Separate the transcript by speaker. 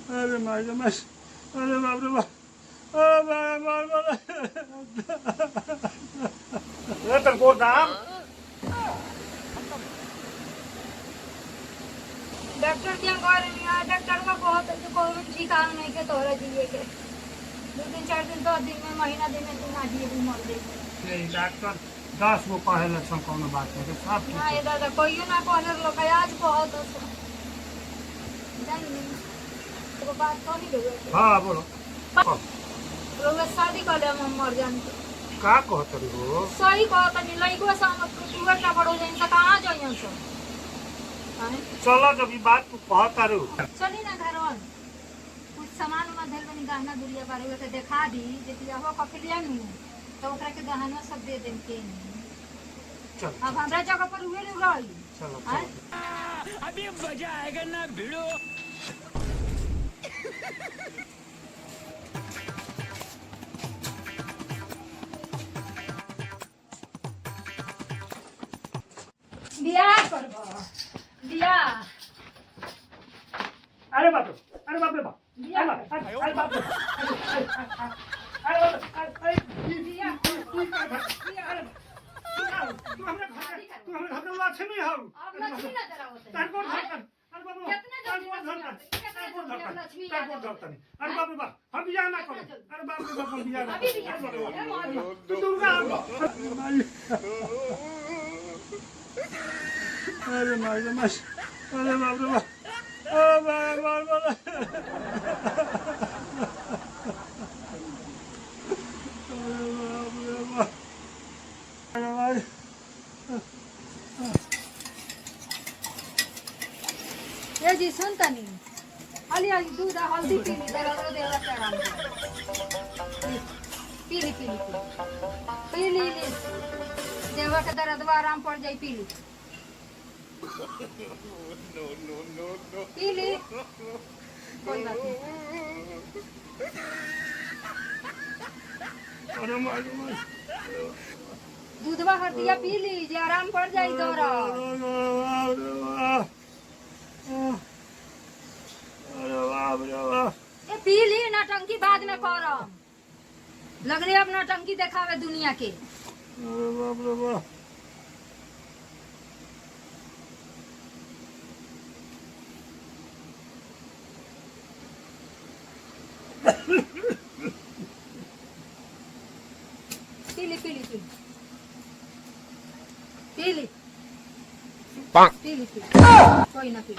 Speaker 1: अरे माय गॉड, अरे बाप रे बाप, अरे बाप रे तेरे को दाम
Speaker 2: डॉक्टर क्या कह रही है? डॉक्टर का बहुत कोविड ठीक आ नहीं के तोरा जिए के 2-4 दिन तो दिन में महीना दिन में तू ना जिए भी मर जाए।
Speaker 1: ये डॉक्टर 10 गो कहे लक्षण कोनो बात नहीं सब
Speaker 2: ना ये दादा कोई ना कहले लोग आज बहुत नहीं तो बात तो नहीं हुई।
Speaker 1: हां बोलो
Speaker 2: लोग शादी कर ले हम मर जान
Speaker 1: का कहत रही हो?
Speaker 2: सही कहत नहीं लइको सामत शुगर का बड़ो जाइन त कहां जाइयो सो
Speaker 1: चलो जब ये बात तू कहत रही हो
Speaker 2: चली ना घरवन कुछ सामान में धल बनी गहना गुड़िया बारे के देखा दी जेती हो कफलिया नु तो ओकरा के गहना सब दे देन के
Speaker 1: चल
Speaker 2: अब हमरा जगह पर हुए नहीं रही।
Speaker 1: चलो
Speaker 3: अभी मजा आएगा ना भिड़ो।
Speaker 2: बियाह करबो बियाह
Speaker 1: अरे बाप रे बाप
Speaker 2: बियाह
Speaker 1: अरे बाप रे अरे बाप अरे
Speaker 2: बियाह
Speaker 1: तू हमरे घर में लक्ष्मी हो
Speaker 2: अब लक्ष्मी नजर आवत
Speaker 1: तार कोन धरतन अरे बाबू
Speaker 2: कितने
Speaker 1: तार
Speaker 2: जल्दी
Speaker 1: कोन धरतन तार कोन धरतन
Speaker 2: लक्ष्मी
Speaker 1: तार कोन धरतन अरे बाप रे बाप हम बियाह ना करो अरे बाप रे बाप हम बियाह ना
Speaker 2: अभी बियाह
Speaker 1: तू दुर्गा अरे माय गॉड अरे बाप रे बाप अरे बाप रे बाप
Speaker 2: ये जी सुन तनी अली अली दूध हल्दी पी ली दर्द देला के आराम पी ली पी ली देवा के दर्द आराम पड़ जाई पी ली पी ली कोई बात नहीं
Speaker 1: अरे माय गॉड
Speaker 2: दूधवा हल्दिया पी ली जे आराम पड़ जाई दर्द ये पी ली नौटंकी बाद में करम लगले अब नौटंकी देखावे दुनिया के
Speaker 1: अरे बाप रे बाप
Speaker 2: पी ली पी ली कोई ना पी